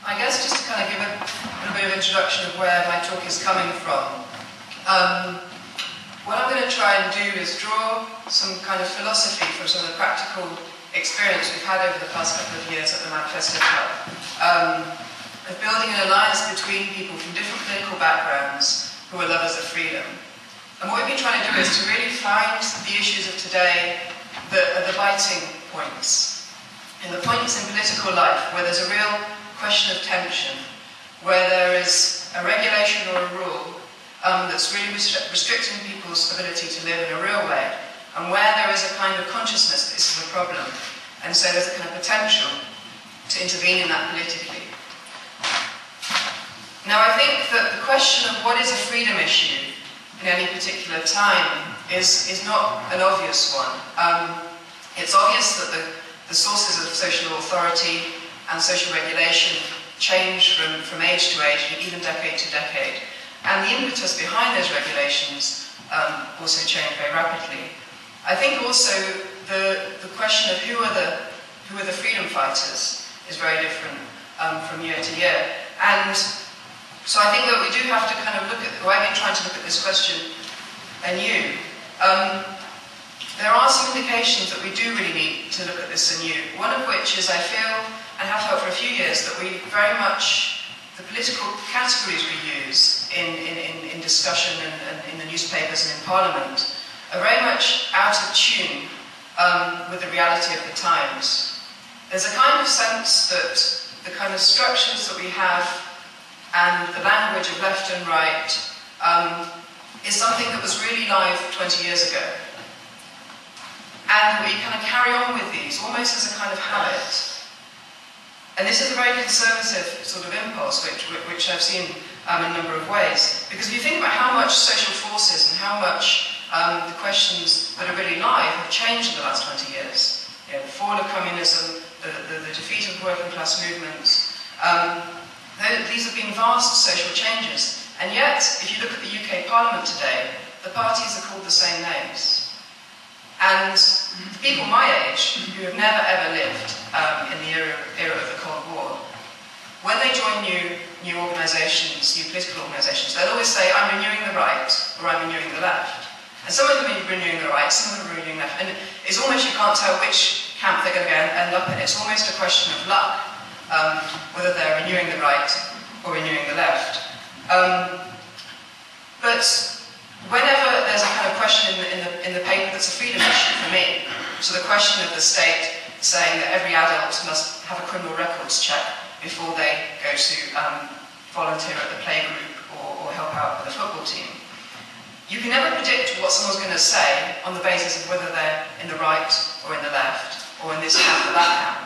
I guess just to kind of give a little bit of introduction of where my talk is coming from. What I'm going to try and do is draw some kind of philosophy from some of the practical experience we've had over the past couple of years at the Manifesto Club, of building an alliance between people from different political backgrounds who are lovers of freedom. And what we've been trying to do is to really find the issues of today that are the biting points. And the points in political life where there's a real question of tension, where there is a regulation or a rule that's really restricting people's ability to live in a real way, and where there is a kind of consciousness that this is a problem, and so there's a kind of potential to intervene in that politically. Now, I think that the question of what is a freedom issue in any particular time is not an obvious one. It's obvious that the sources of social authority and social regulation change from age to age, even decade to decade. And the impetus behind those regulations also change very rapidly. I think also the question of who are the freedom fighters is very different from year to year. And so I think that we do have to kind of look at, or I've been trying to look at this question anew. There are some indications that we do really need to look at this anew. One of which is I feel, and have felt for a few years, that we very much, the political categories we use in discussion and in the newspapers and in Parliament are very much out of tune with the reality of the times. There's a kind of sense that the kind of structures that we have and the language of left and right is something that was really live 20 years ago. And we kind of carry on with these almost as a kind of habit. And this is a very conservative sort of impulse, which I've seen in a number of ways. Because if you think about how much social forces and how much the questions that are really live have changed in the last 20 years. You know, the fall of communism, the defeat of working class movements. These have been vast social changes. And yet, if you look at the UK Parliament today, the parties are called the same names. And people my age, who have never ever lived in the era of the Cold War, when they join new organisations, new political organisations, they'll always say, I'm renewing the right, or I'm renewing the left. And some of them are renewing the right, some of them are renewing the left. And it's almost, you can't tell which camp they're going to end up in. It's almost a question of luck, whether they're renewing the right or renewing the left. But whenever there's a kind of question in the paper that's a freedom issue for me, so the question of the state saying that every adult must have a criminal records check before they go to volunteer at the playgroup or help out with the football team, you can never predict what someone's going to say on the basis of whether they're in the right or in the left, or in this camp or that camp.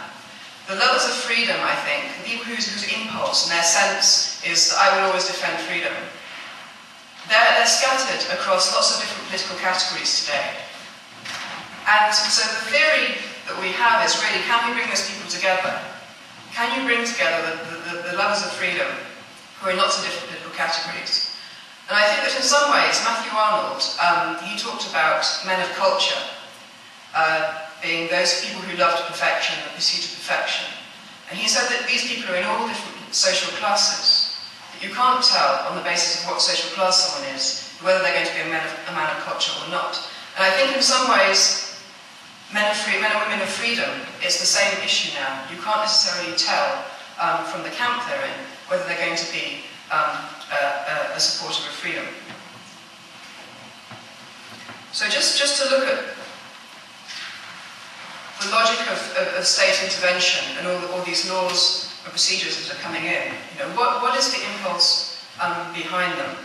The lovers of freedom, I think, the people whose impulse and their sense is that I will always defend freedom, they're scattered across lots of different political categories today. And so the theory that we have is really, can we bring those people together? Can you bring together the lovers of freedom who are in lots of different political categories? And I think that in some ways, Matthew Arnold, he talked about men of culture being those people who loved perfection, the pursuit of perfection. And he said that these people are in all different social classes. That you can't tell on the basis of what social class someone is, whether they're going to be a man of culture or not. And I think in some ways, men and women of freedom, it's the same issue now. You can't necessarily tell from the camp they're in whether they're going to be a supporter of freedom. So just to look at the logic of state intervention and all these laws and procedures that are coming in, you know, what is the impulse behind them?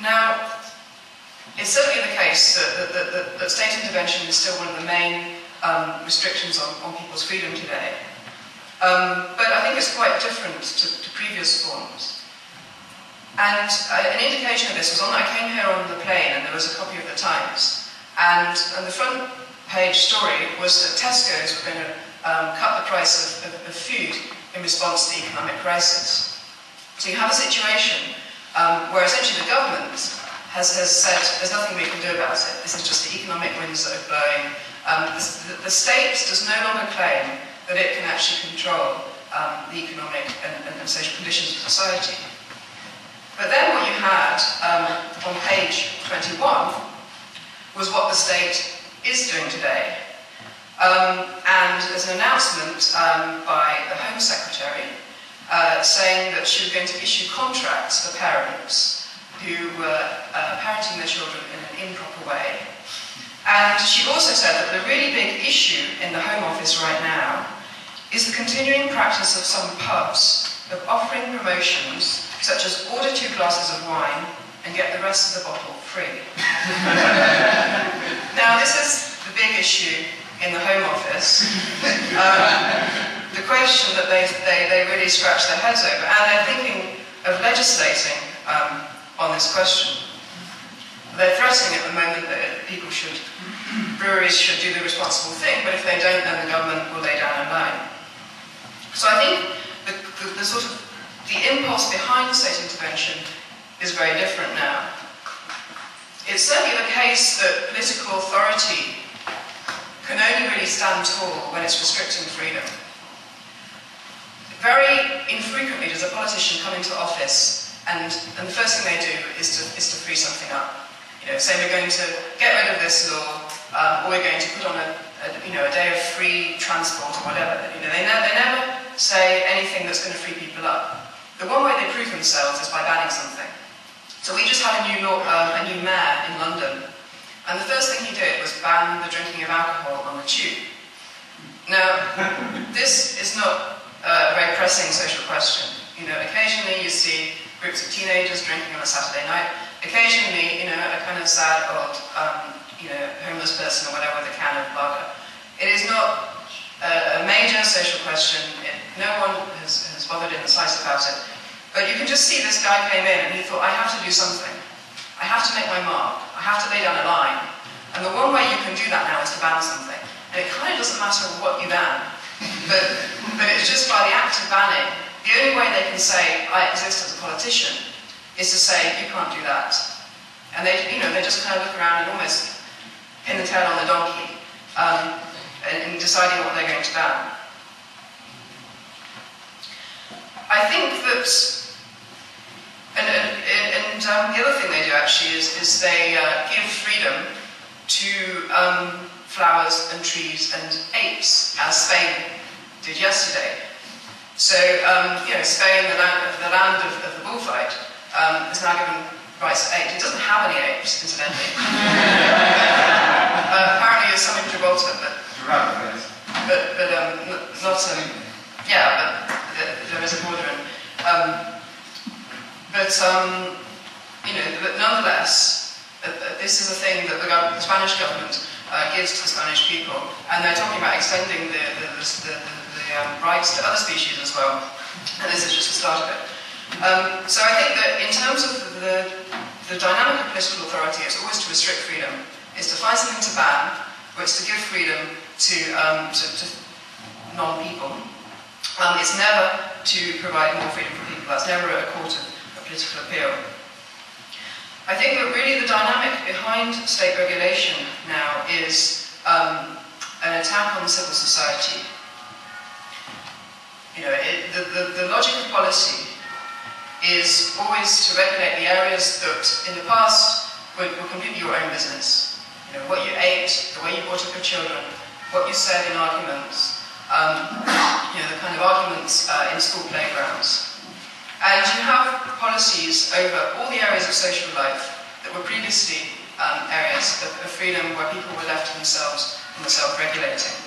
Now, it's certainly the case that state intervention is still one of the main restrictions on people's freedom today. But I think it's quite different to previous forms. And an indication of this was I came here on the plane and there was a copy of the Times. And the front page story was that Tesco's were going to cut the price of food in response to the economic crisis. So you have a situation where essentially the government has said there's nothing we can do about it. This is just the economic winds that are blowing. The state does no longer claim that it can actually control the economic and social conditions of society. But then what you had on page 21 was what the state is doing today. And there's an announcement by the Home Secretary saying that she was going to issue contracts for parents who were parenting their children in an improper way. And she also said that the really big issue in the Home Office right now is the continuing practice of some pubs of offering promotions such as order 2 glasses of wine and get the rest of the bottle free. Now this is the big issue in the Home Office. The question that they really scratch their heads over, and they're thinking of legislating on this question. They're threatening at the moment that breweries should do the responsible thing, but if they don't, then the government will lay down a line. So I think the impulse behind state intervention is very different now. It's certainly the case that political authority can only really stand tall when it's restricting freedom. Very infrequently does a politician come into office and the first thing they do is to free something up. Say we're going to get rid of this law, or we're going to put on a day of free transport or whatever. They never say anything that's going to free people up. The one way they prove themselves is by banning something. So we just had a new mayor in London, and the first thing he did was ban the drinking of alcohol on the tube. Now, this is not a very pressing social question. Occasionally you see groups of teenagers drinking on a Saturday night. Occasionally, a kind of sad old, homeless person or whatever with a can of lager. It is not a major social question. No one has bothered in the slightest about it. But you can just see this guy came in and he thought, I have to do something. I have to make my mark. I have to lay down a line. And the one way you can do that now is to ban something. And it kind of doesn't matter what you ban. But it's just by the act of banning. The only way they can say, I exist as a politician, is to say, you can't do that. And they just kind of look around and almost pin the tail on the donkey in deciding what they're going to ban. I think that, and the other thing they do actually is they give freedom to flowers and trees and apes, as Spain did yesterday. So, Spain, the land of the bullfight, is now given rights to apes. It doesn't have any apes, incidentally. Apparently there's some in Gibraltar, but there is a border in. But nonetheless, this is a thing that the Spanish government gives to the Spanish people, and they're talking about extending the rights to other species as well, and this is just the start of it. So I think that in terms of the dynamic of political authority, it's always to restrict freedom. It's to find something to ban, or it's to give freedom to non-people. It's never to provide more freedom for people. That's never a court of political appeal. I think that really the dynamic behind state regulation now is an attack on civil society. The logic of policy is always to regulate the areas that in the past were completely your own business. What you ate, the way you brought up your children, what you said in arguments, the kind of arguments in school playgrounds. And you have policies over all the areas of social life that were previously areas of freedom where people were left to themselves and were self-regulating.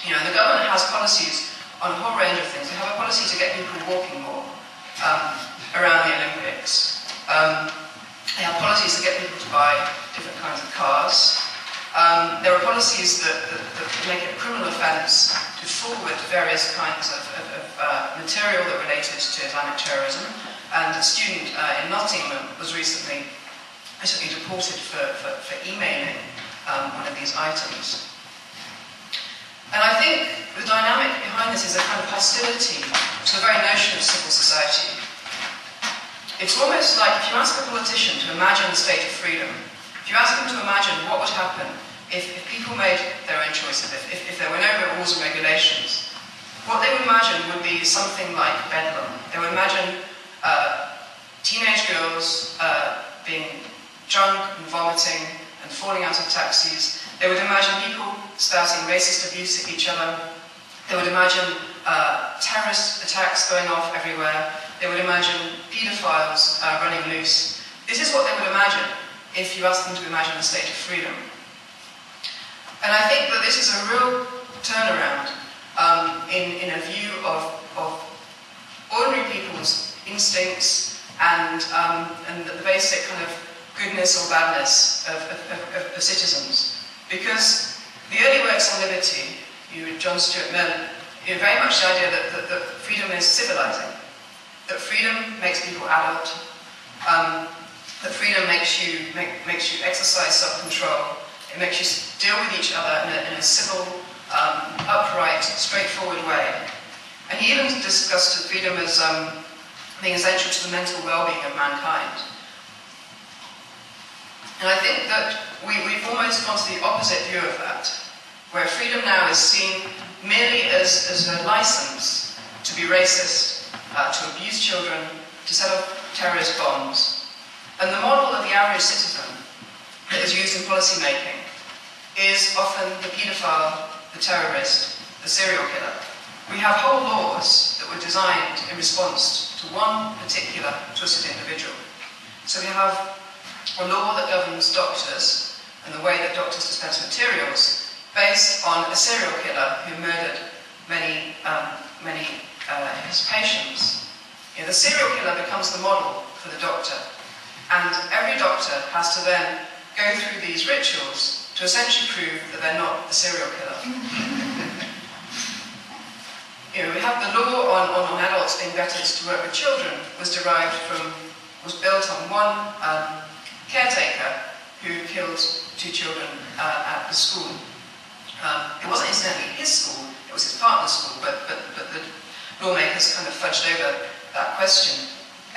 The government has policies on a whole range of things. They have a policy to get people walking more around the Olympics. They have policies to get people to buy different kinds of cars. There are policies that make it a criminal offence to forward various kinds of material that related to Islamic terrorism. And a student in Nottingham was recently deported for emailing one of these items. And I think the dynamic behind this is a kind of hostility to the very notion of civil society. It's almost like if you ask a politician to imagine a state of freedom, if you ask them to imagine what would happen if people made their own choices, if there were no rules and regulations, what they would imagine would be something like bedlam. They would imagine teenage girls being drunk and vomiting and falling out of taxis. They would imagine people spouting racist abuse at each other. They would imagine terrorist attacks going off everywhere. They would imagine paedophiles running loose. This is what they would imagine if you asked them to imagine a state of freedom. And I think that this is a real turnaround in a view of ordinary people's instincts and the basic kind of goodness or badness of citizens. Because the early works on liberty, John Stuart Mill, very much the idea that freedom is civilizing, that freedom makes people adult, that freedom makes you exercise self-control, it makes you deal with each other in a civil, upright, straightforward way. And he even discussed freedom as being essential to the mental well-being of mankind. And I think that we've almost gone to the opposite view of that, where freedom now is seen merely as a license to be racist, to abuse children, to set up terrorist bombs. And the model of the average citizen that is used in policy making is often the paedophile, the terrorist, the serial killer. We have whole laws that were designed in response to one particular twisted individual. So we have a law that governs doctors and the way that doctors dispense materials based on a serial killer who murdered many his patients. The serial killer becomes the model for the doctor, and every doctor has to then go through these rituals to essentially prove that they're not the serial killer. We have the law on adults being vetted to work with children was built on one caretaker who killed 2 children at the school. It wasn't incidentally his school, it was his partner's school, but the lawmakers kind of fudged over that question.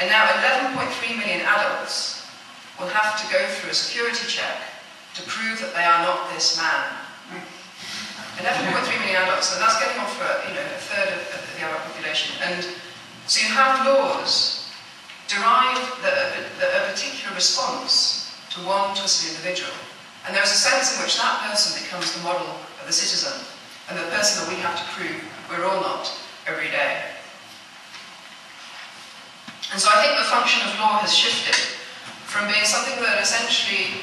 And now 11.3 million adults will have to go through a security check to prove that they are not this man. 11.3 million adults, and that's getting on for a third of the adult population. And so you have laws derived a particular response to one twisted individual. And there is a sense in which that person becomes the model of the citizen, and the person that we have to prove we're all not every day. And so I think the function of law has shifted from being something that essentially,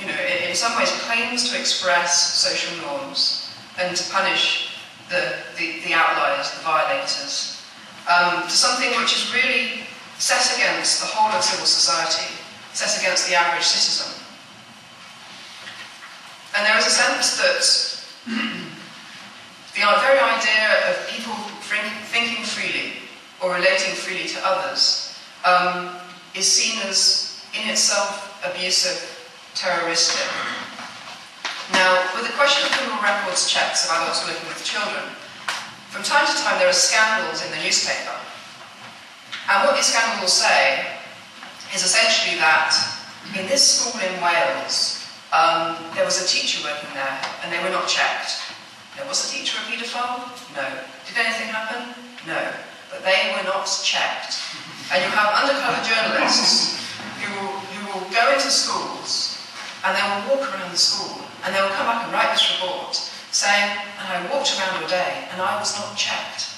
in some ways claims to express social norms and to punish the outliers, the violators, to something which is really set against the whole of civil society, set against the average citizen. And there is a sense that the very idea of people thinking freely or relating freely to others is seen as, in itself, abusive, terroristic. Now, with the question of criminal records checks of adults working with children, from time to time there are scandals in the newspaper. And what these scandals will say is essentially that in this school in Wales, there was a teacher working there, and they were not checked. Was the teacher a paedophile? No. Did anything happen? No. But they were not checked. And you have undercover journalists who will go into schools, and they will walk around the school, and they will come back and write this report, saying, and I walked around all day, and I was not checked.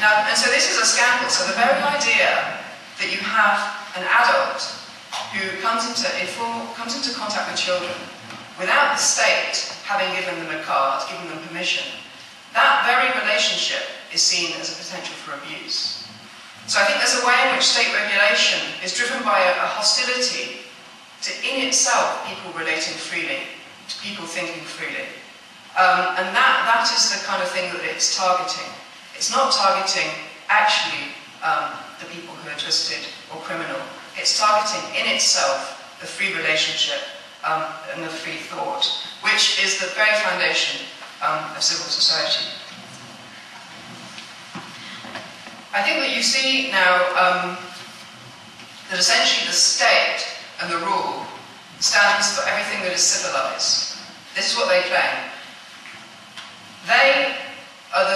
Now, and so this is a scandal. So the very idea that you have an adult who comes into contact with children without the state having given them a card, giving them permission, that very relationship is seen as a potential for abuse. So I think there's a way in which state regulation is driven by a hostility to, in itself, people relating freely, to people thinking freely. And that is the kind of thing that it's targeting. It's not targeting, actually, the people who are twisted or criminal. It's targeting, in itself, the free relationship and the free thought, which is the very foundation of civil society. I think that you see now that essentially the state and the rule stands for everything that is civilized. This is what they claim. They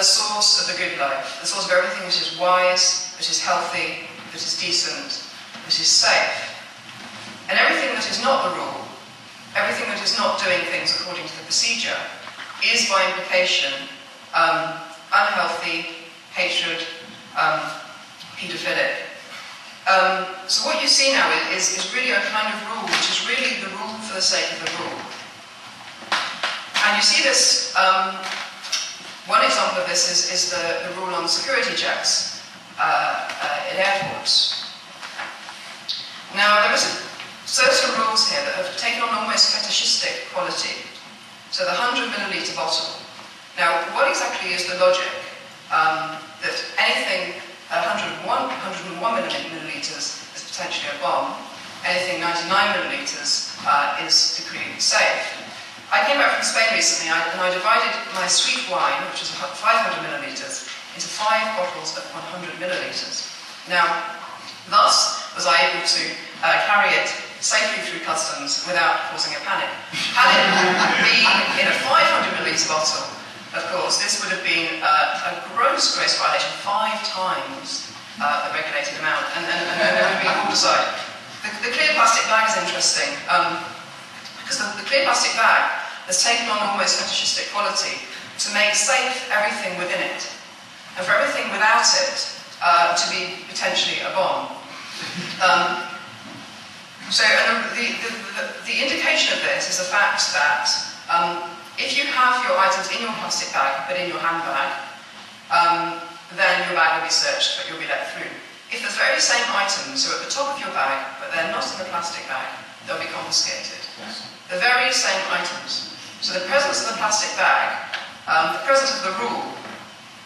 source of the good life, the source of everything that is wise, that is healthy, that is decent, that is safe. And everything that is not the rule, everything that is not doing things according to the procedure, is by implication unhealthy, hatred, paedophilic. So what you see now is really a kind of rule, which is really the rule for the sake of the rule. And you see this, one example of this is the rule on security checks in airports. Now, there is certain rules here that have taken on almost fetishistic quality. So the 100 milliliter bottle. Now, what exactly is the logic that anything 101 milliliters is potentially a bomb, anything 99 milliliters is decreed safe? I came back from Spain recently and I divided my sweet wine, which is 500 milliliters, into 5 bottles of 100 milliliters. Now, thus was I able to carry it safely through customs without causing a panic. Had it been in a 500 milliliter bottle, of course, this would have been a gross violation, 5 times the regulated amount, and there would have been oversight. The clear plastic bag is interesting, because the clear plastic bag has taken on almost fetishistic quality to make safe everything within it, and for everything without it to be potentially a bomb. So the indication of this is the fact that if you have your items in your plastic bag but in your handbag, then your bag will be searched, but you'll be let through. If the very same items are at the top of your bag, but they're not in the plastic bag, they'll be confiscated. Yes. The very same items. So the presence of the plastic bag, the presence of the rule,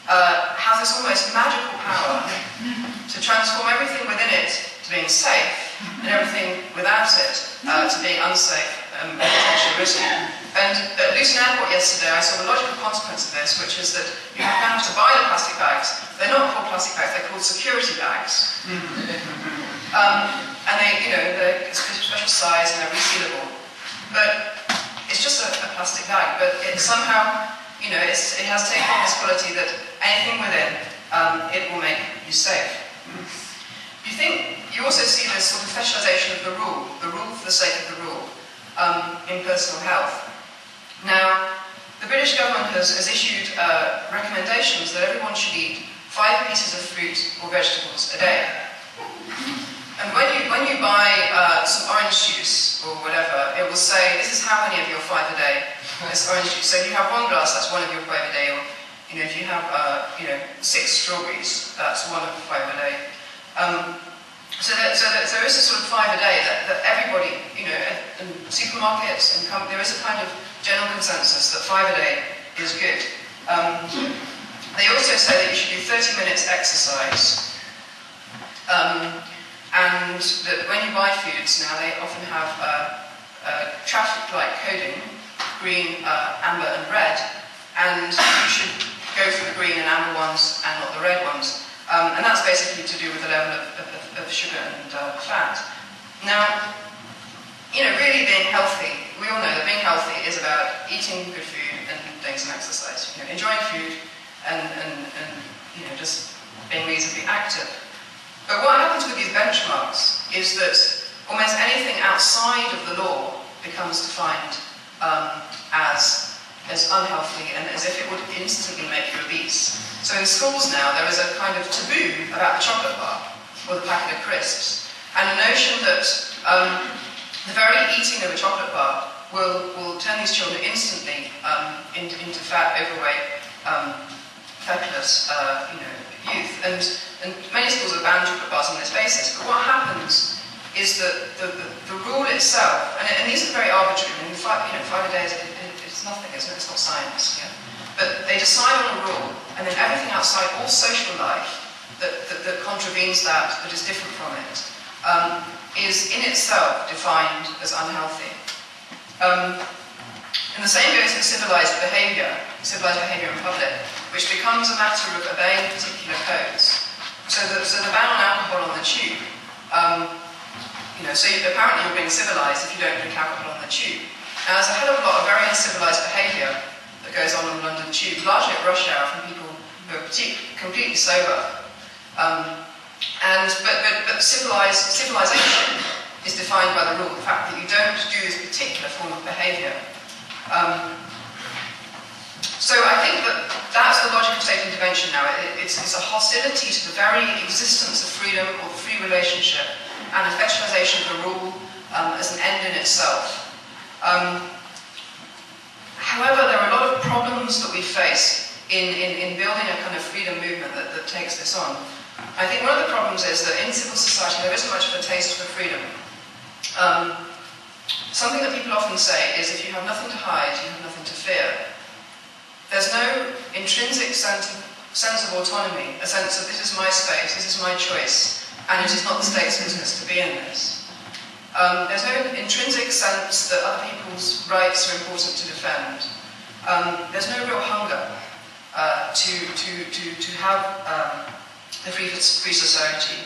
has this almost magical power to transform everything within it to being safe, and everything without it to being unsafe and potentially risky. And at Luton Airport yesterday, I saw the logical consequence of this, which is that you now have to buy the plastic bags. They're not called plastic bags; they're called security bags. And they're a special size and they're resealable. But it's just a plastic bag. But it somehow, it has taken on this quality that anything within it will make you safe. You also see this sort of fetishization of the rule for the sake of the rule, in personal health. Now, the British government has issued recommendations that everyone should eat 5 pieces of fruit or vegetables a day. And when you buy some orange juice or whatever, it will say, this is how many of your 5 a day, this orange juice. So if you have 1 glass, that's 1 of your 5 a day, or if you have 6 strawberries, that's 1 of 5 a day. So there is a sort of 5 a day that everybody, in supermarkets and there is a kind of general consensus that 5 a day is good. They also say that you should do 30 minutes exercise, and that when you buy foods now, they often have traffic light coding, green, amber and red, and you should go for the green and amber ones and not the red ones. And that's basically to do with the level of sugar and fat. Now, really being healthy, we all know that being healthy is about eating good food and doing some exercise. Enjoying food and just being reasonably active. But what happens with these benchmarks is that almost anything outside of the law becomes defined as unhealthy and as if it would instantly make you obese. So in schools now, there is a kind of taboo about the chocolate bar or the packet of crisps, and the notion that the very eating of a chocolate bar will turn these children instantly into fat, overweight, feckless, youth. And many schools have banned chocolate bars on this basis. But what happens is that the rule itself, and these are very arbitrary. I mean, 5 a day it's nothing, isn't it? It's not science. Yeah? But they decide on a rule, and then everything outside, all social life that contravenes that is different from it, is in itself defined as unhealthy. And the same goes for civilized behaviour in public, which becomes a matter of obeying particular codes. So the ban on alcohol on the tube, so apparently you're being civilized if you don't drink alcohol on the tube. Now there's a hell of a lot of very uncivilized behaviour that goes on the London Tube, largely at rush hour, from people who are completely sober. But civilization is defined by the rule, the fact that you don't do this particular form of behaviour. So I think that that's the logic of state intervention now. It's a hostility to the very existence of freedom or the free relationship and a fetishization of the rule as an end in itself. However, there are a lot of problems that we face in building a kind of freedom movement that takes this on. I think one of the problems is that in civil society there isn't much of a taste for freedom. Something that people often say is if you have nothing to hide, you have nothing to fear. There's no intrinsic sense of autonomy, a sense of this is my space, this is my choice, and it is not the state's business to be in this. There's no intrinsic sense that other people's rights are important to defend. There's no real hunger to have a free society.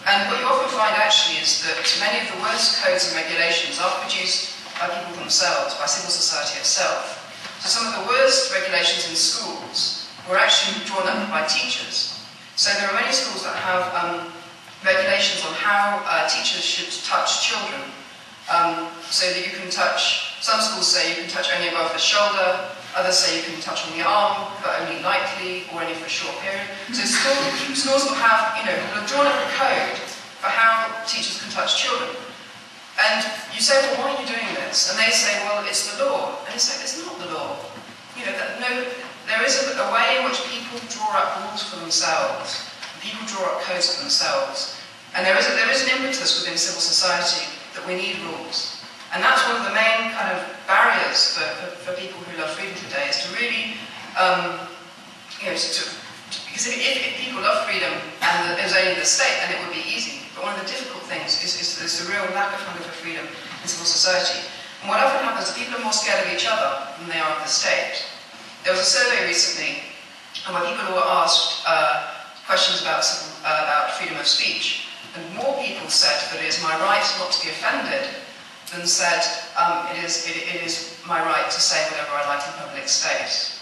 And what you often find actually is that many of the worst codes and regulations are produced by people themselves, by civil society itself. So some of the worst regulations in schools were actually drawn up by teachers. So there are many schools that have regulations on how teachers should touch children. So that you can touch, some schools say you can touch only above the shoulder, others say you can touch on the arm, but only lightly, or only for a short period. So schools will have, will have drawn up a code for how teachers can touch children. And you say, well, why are you doing this? And they say, well, it's the law. And it's like, it's not the law. There is a way in which people draw up rules for themselves. People draw up codes for themselves. And there is an impetus within civil society that we need rules. And that's one of the main kind of barriers for people who love freedom today, is to really, because if people love freedom and it was only the state, then it would be easy. But one of the difficult things is the real lack of hunger for freedom in civil society. And what often happens is people are more scared of each other than they are of the state. There was a survey recently where people were asked questions about freedom of speech, and more people said that it is my right not to be offended than said it is my right to say whatever I like in public space.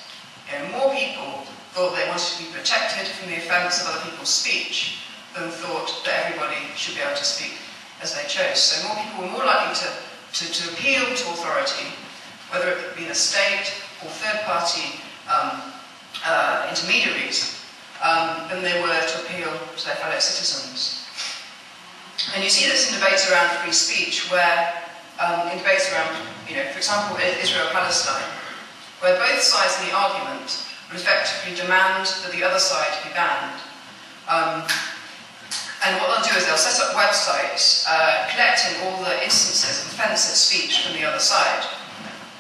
More people thought they wanted to be protected from the offence of other people's speech than thought that everybody should be able to speak as they chose. So more people were more likely to appeal to authority, whether it be the state or third-party intermediaries, than they were to appeal to their fellow citizens. And you see this in debates around free speech, where in debates around, for example, Israel-Palestine, where both sides in the argument would effectively demand that the other side be banned. And what they'll do is they'll set up websites collecting all the instances of offensive speech from the other side.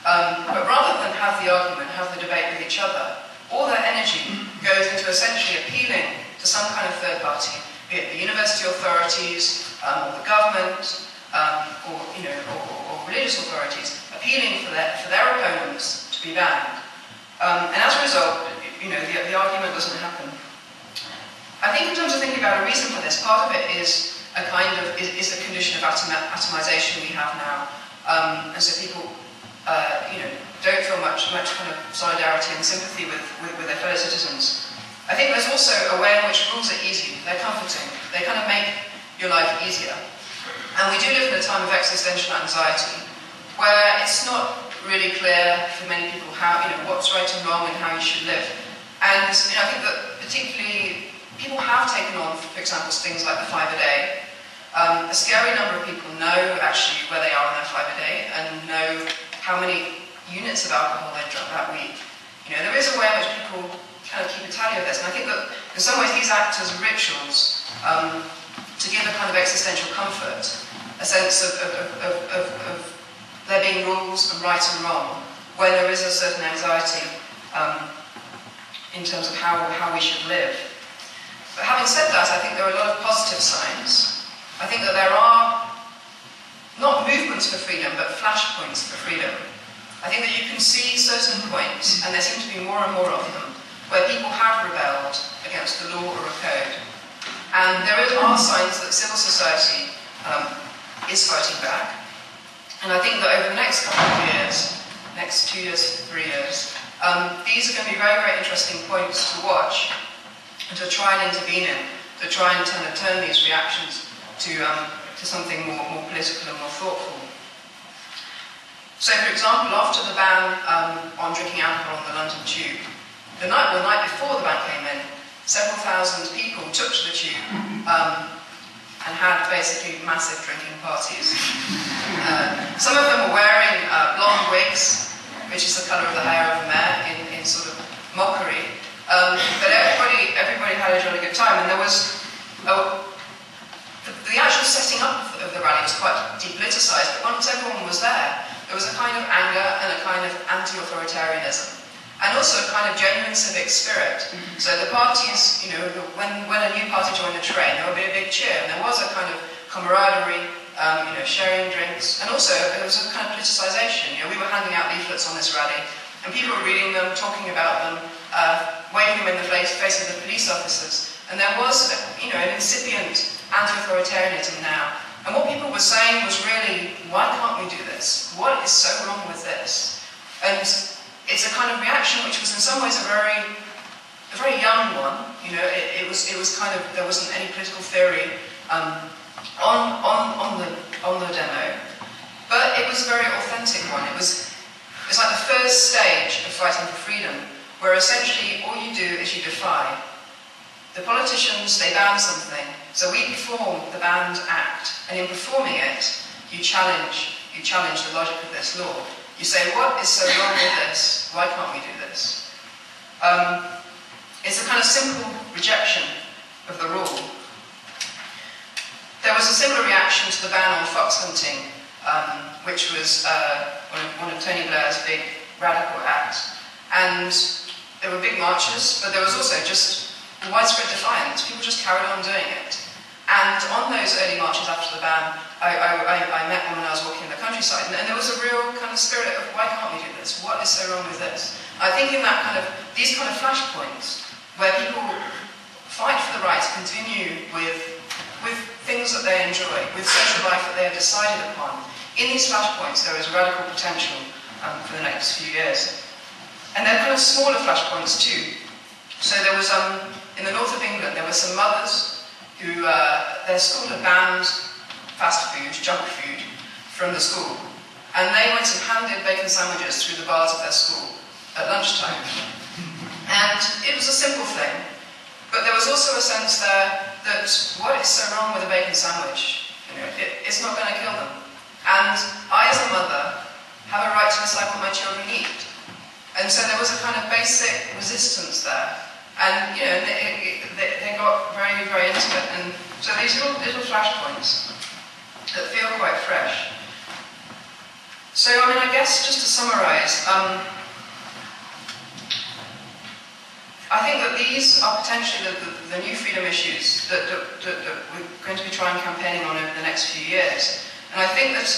But rather than have the argument, have the debate with each other, all their energy goes into essentially appealing to some kind of third party, be it the university authorities, or the government, or religious authorities, appealing for their opponents to be banned. And as a result, the argument doesn't happen. I think in terms of thinking about a reason for this, part of it is a condition of atomization we have now, and so people, don't feel much kind of solidarity and sympathy with their fellow citizens. I think there's also a way in which rules are easy, they're comforting, they kind of make your life easier. And we do live in a time of existential anxiety, where it's not really clear for many people how, what's right and wrong and how you should live. And I think that particularly people have taken on, for example, things like the 5 a day. A scary number of people know actually where they are on their 5 a day and know how many units of alcohol they drank that week. There is a way in which people kind of keep a tally of this, and I think that in some ways these act as rituals to give a kind of existential comfort, a sense of there being rules and right and wrong, where there is a certain anxiety in terms of how we should live. But having said that, I think there are a lot of positive signs. I think that there are not movements for freedom, but flashpoints for freedom. I think that you can see certain points, and there seem to be more and more of them, where people have rebelled against the law or a code. And there are signs that civil society is fighting back. And I think that over the next couple of years, next 2 years, 3 years, these are going to be very, very interesting points to watch and to try and intervene in, to try and turn these reactions to something more political and more thoughtful. So, for example, after the ban on drinking alcohol on the London Tube, the night before the ban came in, several thousand people took to the Tube and had basically massive drinking parties. Some of them were wearing blonde wigs, which is the colour of the hair of a mayor, in sort of mockery. But everybody had a jolly good time, and there was the actual setting up of the rally was quite depoliticised. But once everyone was there was a kind of anger and a kind of anti-authoritarianism, and also a kind of genuine civic spirit. So the parties, when a new party joined the train, there would be a big cheer, and there was a kind of camaraderie, sharing drinks, and also there was a kind of politicisation. We were handing out leaflets on this rally, and people were reading them, talking about them, waving them in the face of the police officers, and there was, an incipient anti-authoritarianism now. And what people were saying was really, why can't we do this? What is so wrong with this? And it's a kind of reaction which was in some ways a very young one. It was kind of, there wasn't any political theory on the demo, but it was a very authentic one. It's like the first stage of fighting for freedom, where essentially all you do is you defy. The politicians, they ban something, so we perform the banned act, and in performing it, you challenge the logic of this law. You say, what is so wrong with this? Why can't we do this? It's a kind of simple rejection of the rule. There was a similar reaction to the ban on fox hunting, which was one of Tony Blair's big radical acts. And there were big marches, but there was also just widespread defiance. People just carried on doing it. And on those early marches after the ban, I met one when I was walking in the countryside, and there was a real kind of spirit of, why can't we do this? What is so wrong with this? I think in that these kind of flashpoints, where people fight for the right to continue with things that they enjoy, with social life that they have decided upon, in these flashpoints there is radical potential for the next few years. And they're kind of smaller flashpoints too. So there was, in the north of England, there were some mothers who, their school had banned fast food, junk food, from the school. And they went and handed bacon sandwiches through the bars of their school at lunchtime. And it was a simple thing, but there was also a sense there that what is so wrong with a bacon sandwich? It's not going to kill them. And I, as a mother, have a right to decide what my children eat. And so there was a kind of basic resistance there. And, they got very, very into it. And so these little flashpoints that feel quite fresh. So, I guess just to summarise, I think that these are potentially the new freedom issues that we're going to be trying campaigning on over the next few years. And I think that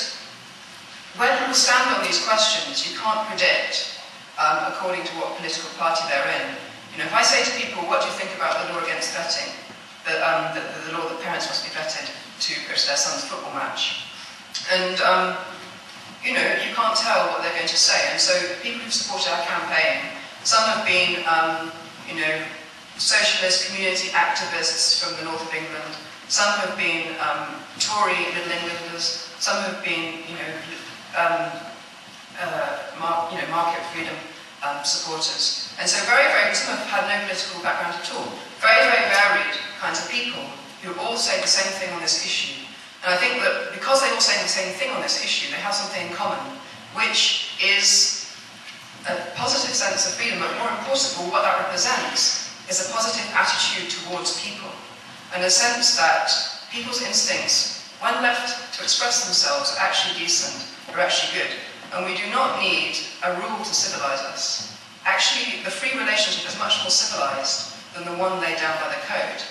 when people stand on these questions, you can't predict according to what political party they're in. If I say to people, what do you think about the law against vetting, the law that parents must be vetted to go to their son's football match, and you can't tell what they're going to say. And so people who've supported our campaign, some have been socialist community activists from the north of England, some have been Tory Little Englanders, some have been market freedom supporters. And so some have had no political background at all. Very, very varied kinds of people who all say the same thing on this issue. And I think that because they all say the same thing on this issue, they have something in common, which is a positive sense of freedom, but more importantly, what that represents is a positive attitude towards people, and a sense that people's instincts, when left to express themselves, are actually decent, are actually good. And we do not need a rule to civilise us. Actually, the free relationship is much more civilised than the one laid down by the code.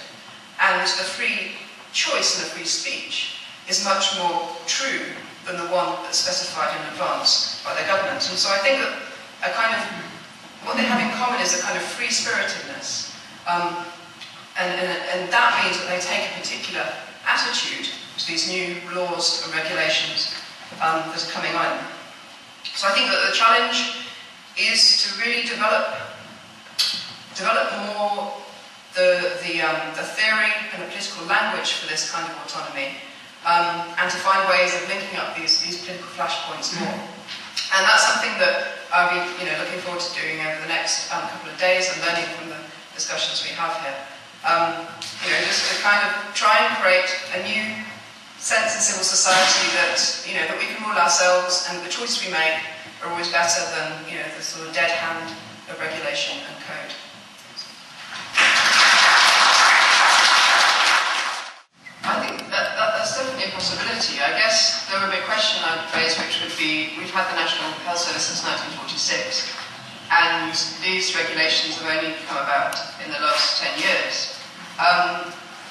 And the free choice and the free speech is much more true than the one that's specified in advance by the government. And so I think that what they have in common is a kind of free-spiritedness. And that means that they take a particular attitude to these new laws and regulations that are coming on. So I think that the challenge is to really develop develop more the theory and the political language for this kind of autonomy, and to find ways of linking up these political flashpoints more. And that's something that I'll be looking forward to doing over the next couple of days and learning from the discussions we have here. Just to kind of try and create a new sense in civil society that that we can rule ourselves, and the choices we make are always better than the sort of dead hand of regulation and code. I think that's definitely a possibility. I guess there would be a question I'd raise, which would be, we've had the National Health Service since 1946, and these regulations have only come about in the last 10 years.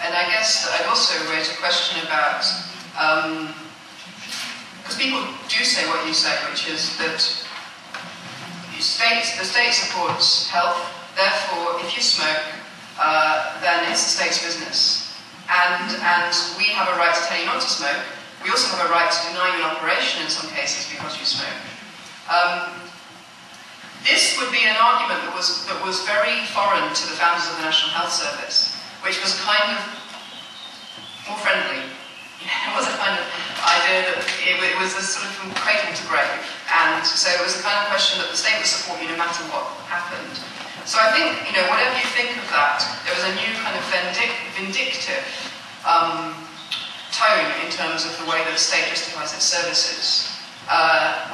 And I guess that I'd also raise a question about, because people do say what you say, which is that the state supports health, therefore if you smoke, then it's the state's business. And we have a right to tell you not to smoke. We also have a right to deny you an operation in some cases because you smoke. This would be an argument that was very foreign to the founders of the National Health Service, which was kind of more friendly. It was a kind of idea that it was a sort of from cradle to grave, and so it was the kind of question that the state would support you no matter what happened. So I think, whatever you think of that, there was a new kind of vindictive tone in terms of the way that the state justifies its services,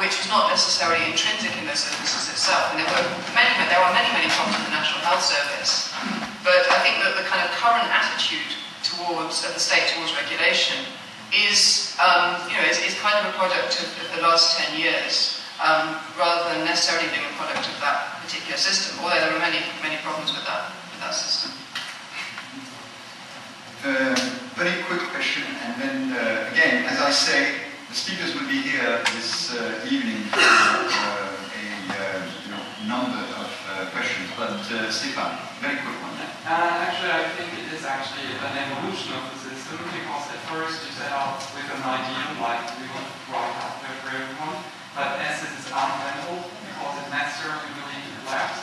which was not necessarily intrinsic in those services itself. And there are many problems with the National Health Service. But I think that the kind of current attitude of the state towards regulation is kind of a product of the last 10 years, rather than necessarily being a product of that particular system, although there are many problems with that system. Very quick question, and then again, as I say, the speakers will be here this evening for a number of questions. But Stefan, very quick one. Actually, I think it is actually an evolution of the system, because at first you set out with an ideal, like we want to provide healthcare for everyone, but as it is untenable, because it necessarily will lead to collapse,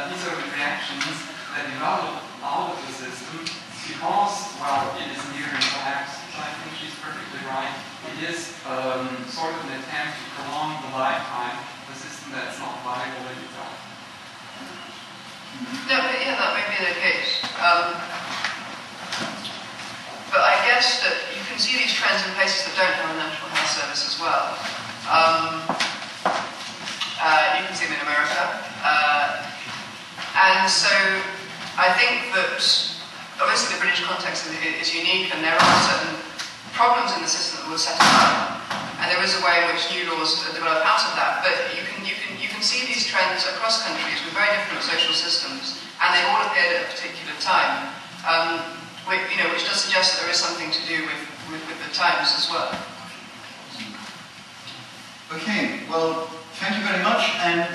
these are the reactions that develop out of the system, because, well, it is nearing collapse. So I think she's perfectly right. It is sort of an attempt to prolong the lifetime of a system that's not viable in itself. No, but yeah, that may be the case. But I guess that you can see these trends in places that don't have a National Health Service as well. You can see them in America. And so I think that obviously the British context is unique, and there are certain problems in the system that will set up. And there is a way in which new laws develop out of that. But you can see these trends across countries with very different social systems, and they all appeared at a particular time, which does suggest that there is something to do with the times as well. Okay, well, thank you very much, and